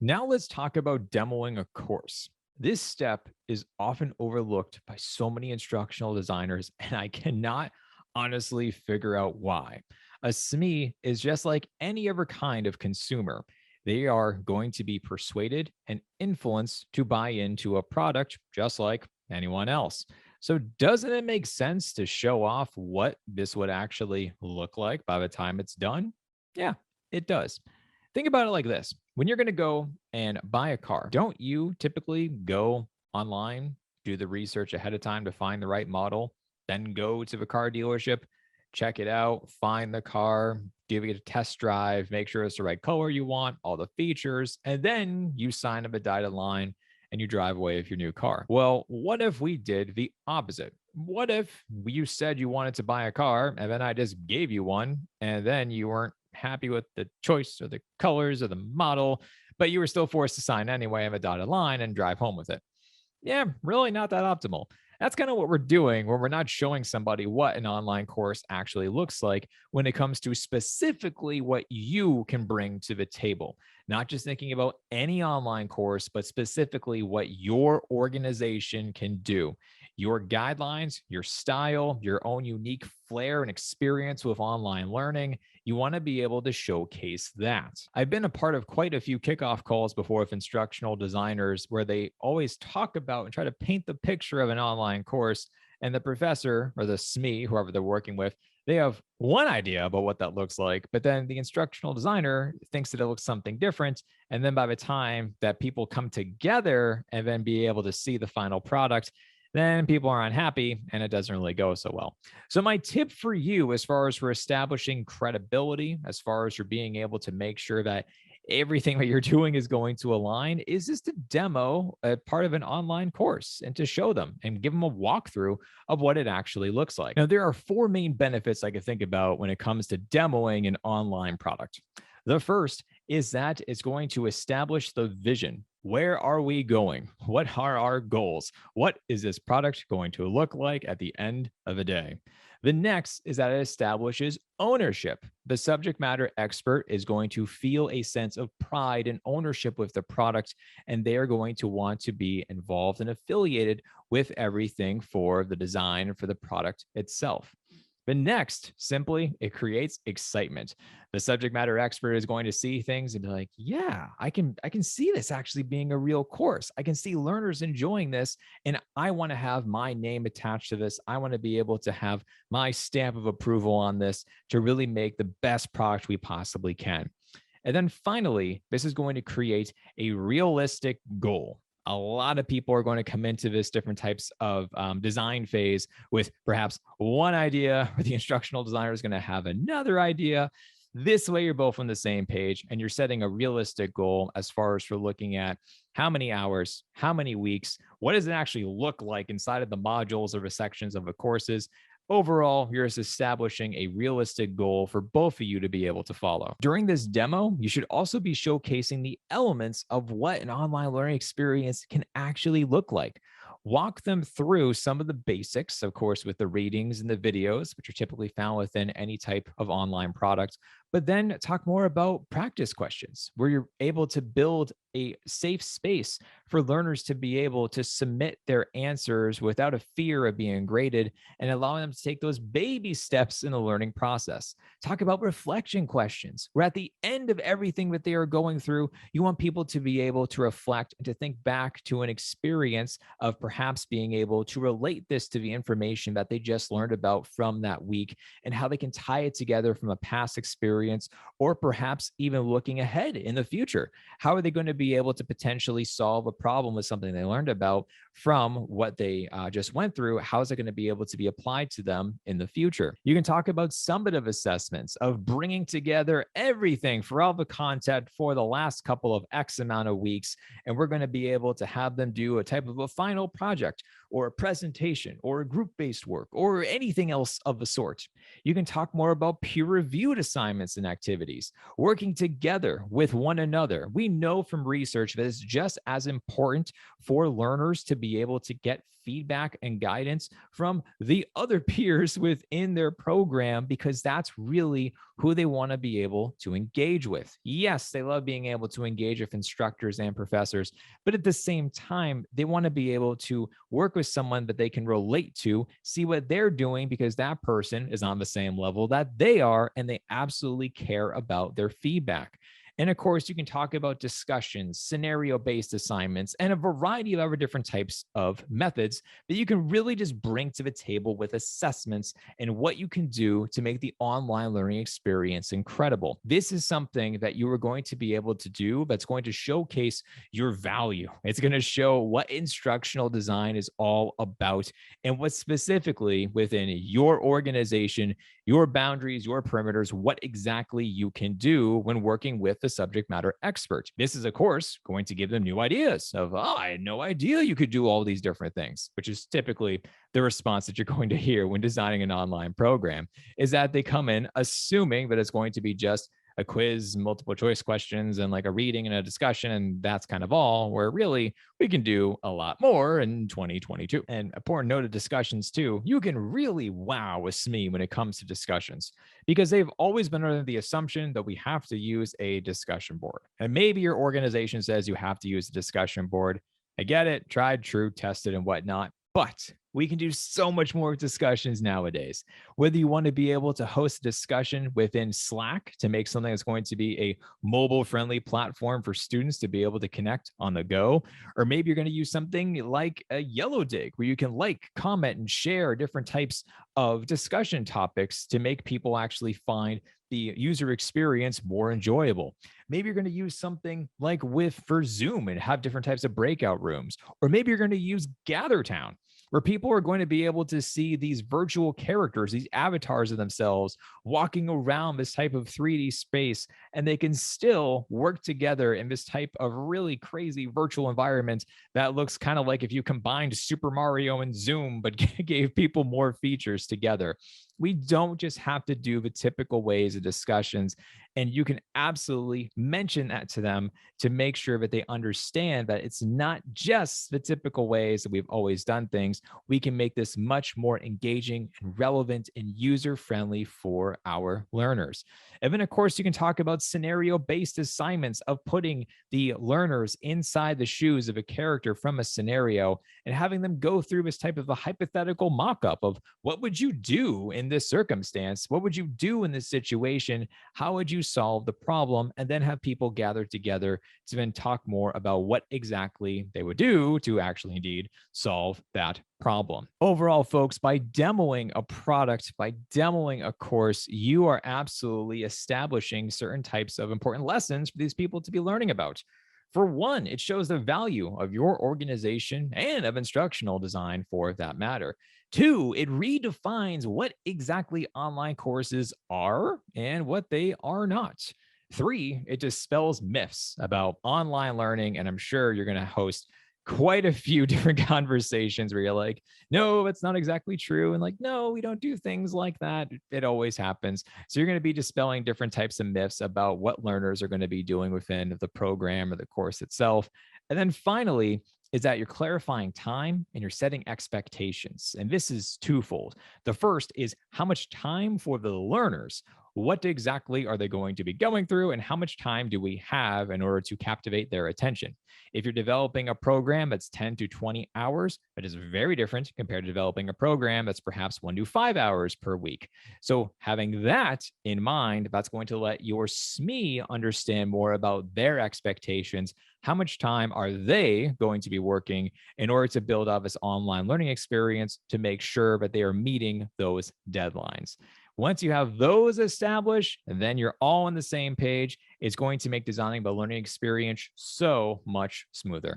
Now let's talk about demoing a course. This step is often overlooked by so many instructional designers, and I cannot honestly figure out why. A SME is just like any other kind of consumer. They are going to be persuaded and influenced to buy into a product just like anyone else. So, doesn't it make sense to show off what this would actually look like by the time it's done? Yeah, it does. Think about it like this: when you're going to go and buy a car, don't you typically go online, do the research ahead of time to find the right model, then go to the car dealership, check it out, find the car, give it a test drive, make sure it's the right color you want, all the features, and then you sign a dotted line and you drive away with your new car? Well, what if we did the opposite? What if you said you wanted to buy a car and then I just gave you one and then you weren't happy with the choice or the colors or the model, but you were still forced to sign anyway on a dotted line and drive home with it? Yeah, really not that optimal. That's kind of what we're doing when we're not showing somebody what an online course actually looks like when it comes to specifically what you can bring to the table. Not just thinking about any online course, but specifically what your organization can do. Your guidelines, your style, your own unique flair and experience with online learning. You want to be able to showcase that. I've been a part of quite a few kickoff calls before with instructional designers where they always talk about and try to paint the picture of an online course. And the professor or the SME, whoever they're working with, they have one idea about what that looks like, but then the instructional designer thinks that it looks something different. And then by the time that people come together and then be able to see the final product, then people are unhappy and it doesn't really go so well. So, my tip for you, as far as for establishing credibility, as far as for being able to make sure that everything that you're doing is going to align, is just to demo a part of an online course and to show them and give them a walkthrough of what it actually looks like. Now, there are four main benefits I could think about when it comes to demoing an online product. The first is that it's going to establish the vision. Where are we going? What are our goals? What is this product going to look like at the end of the day? The next is that it establishes ownership. The subject matter expert is going to feel a sense of pride and ownership with the product, and they are going to want to be involved and affiliated with everything for the design and for the product itself. But next, simply, it creates excitement. The subject matter expert is going to see things and be like, "Yeah, I can see this actually being a real course. I can see learners enjoying this, and I want to have my name attached to this. I want to be able to have my stamp of approval on this to really make the best product we possibly can." And then finally, this is going to create a realistic goal. A lot of people are going to come into this different types of design phase with perhaps one idea, or the instructional designer is going to have another idea. This way, you're both on the same page and you're setting a realistic goal as far as for looking at how many hours, how many weeks, what does it actually look like inside of the modules or the sections of the courses. Overall, you're just establishing a realistic goal for both of you to be able to follow. During this demo, you should also be showcasing the elements of what an online learning experience can actually look like. Walk them through some of the basics, of course, with the readings and the videos, which are typically found within any type of online product, but then talk more about practice questions where you're able to build a safe space for learners to be able to submit their answers without a fear of being graded and allowing them to take those baby steps in the learning process. Talk about reflection questions, where at the end of everything that they are going through, you want people to be able to reflect and to think back to an experience of perhaps being able to relate this to the information that they just learned about from that week and how they can tie it together from a past experience or perhaps even looking ahead in the future. How are they going to be able to potentially solve a problem with something they learned about from what they just went through? How is it going to be able to be applied to them in the future? You can talk about summative assessments of bringing together everything for all the content for the last couple of X amount of weeks. And we're going to be able to have them do a type of a final project or a presentation or a group-based work or anything else of the sort. You can talk more about peer-reviewed assignments and activities, working together with one another. We know from research that it's just as important for learners to be able to get feedback and guidance from the other peers within their program, because that's really who they want to be able to engage with. Yes, they love being able to engage with instructors and professors, but at the same time, they want to be able to work with someone that they can relate to, see what they're doing, because that person is on the same level that they are, and they absolutely care about their feedback. And of course, you can talk about discussions, scenario based assignments, and a variety of other different types of methods that you can really just bring to the table with assessments and what you can do to make the online learning experience incredible. This is something that you are going to be able to do that's going to showcase your value. It's going to show what instructional design is all about and what specifically within your organization, your boundaries, your perimeters, what exactly you can do when working with the subject matter expert. This is, of course, going to give them new ideas of, oh, I had no idea you could do all these different things, which is typically the response that you're going to hear when designing an online program, is that they come in assuming that it's going to be just a quiz, multiple choice questions, and like a reading and a discussion. And that's kind of all, where really we can do a lot more in 2022. And a important note of discussions too, you can really wow a SME when it comes to discussions, because they've always been under the assumption that we have to use a discussion board. And maybe your organization says you have to use a discussion board. I get it, tried, true, tested, and whatnot. But we can do so much more with discussions nowadays. Whether you want to be able to host a discussion within Slack to make something that's going to be a mobile friendly platform for students to be able to connect on the go, or maybe you're going to use something like a Yellow Dig where you can like, comment, and share different types of discussion topics to make people actually find the user experience more enjoyable. Maybe you're going to use something like With for Zoom and have different types of breakout rooms, or maybe you're going to use GatherTown, where people are going to be able to see these virtual characters, these avatars of themselves walking around this type of 3D space, and they can still work together in this type of really crazy virtual environment that looks kind of like if you combined Super Mario and Zoom, but gave people more features together. We don't just have to do the typical ways of discussions, and you can absolutely mention that to them to make sure that they understand that it's not just the typical ways that we've always done things. We can make this much more engaging and relevant and user-friendly for our learners. And then, of course, you can talk about scenario-based assignments of putting the learners inside the shoes of a character from a scenario and having them go through this type of a hypothetical mock-up of what would you do in this circumstance? What would you do in this situation? How would you solve the problem? And then have people gather together to then talk more about what exactly they would do to actually indeed solve that problem. Overall, folks, by demoing a product, by demoing a course, you are absolutely establishing certain types of important lessons for these people to be learning about. For one, it shows the value of your organization and of instructional design for that matter. Two, it redefines what exactly online courses are and what they are not. Three, it dispels myths about online learning. And I'm sure you're going to host quite a few different conversations where you're like, no, that's not exactly true. And like, no, we don't do things like that. It always happens. So you're going to be dispelling different types of myths about what learners are going to be doing within the program or the course itself. And then finally, is that you're clarifying time and you're setting expectations. And this is twofold. The first is how much time for the learners. What exactly are they going to be going through, and how much time do we have in order to captivate their attention? If you're developing a program that's 10 to 20 hours, that is very different compared to developing a program that's perhaps 1 to 5 hours per week. So having that in mind, that's going to let your SME understand more about their expectations. How much time are they going to be working in order to build up this online learning experience to make sure that they are meeting those deadlines? Once you have those established, and then you're all on the same page, it's going to make designing the learning experience so much smoother.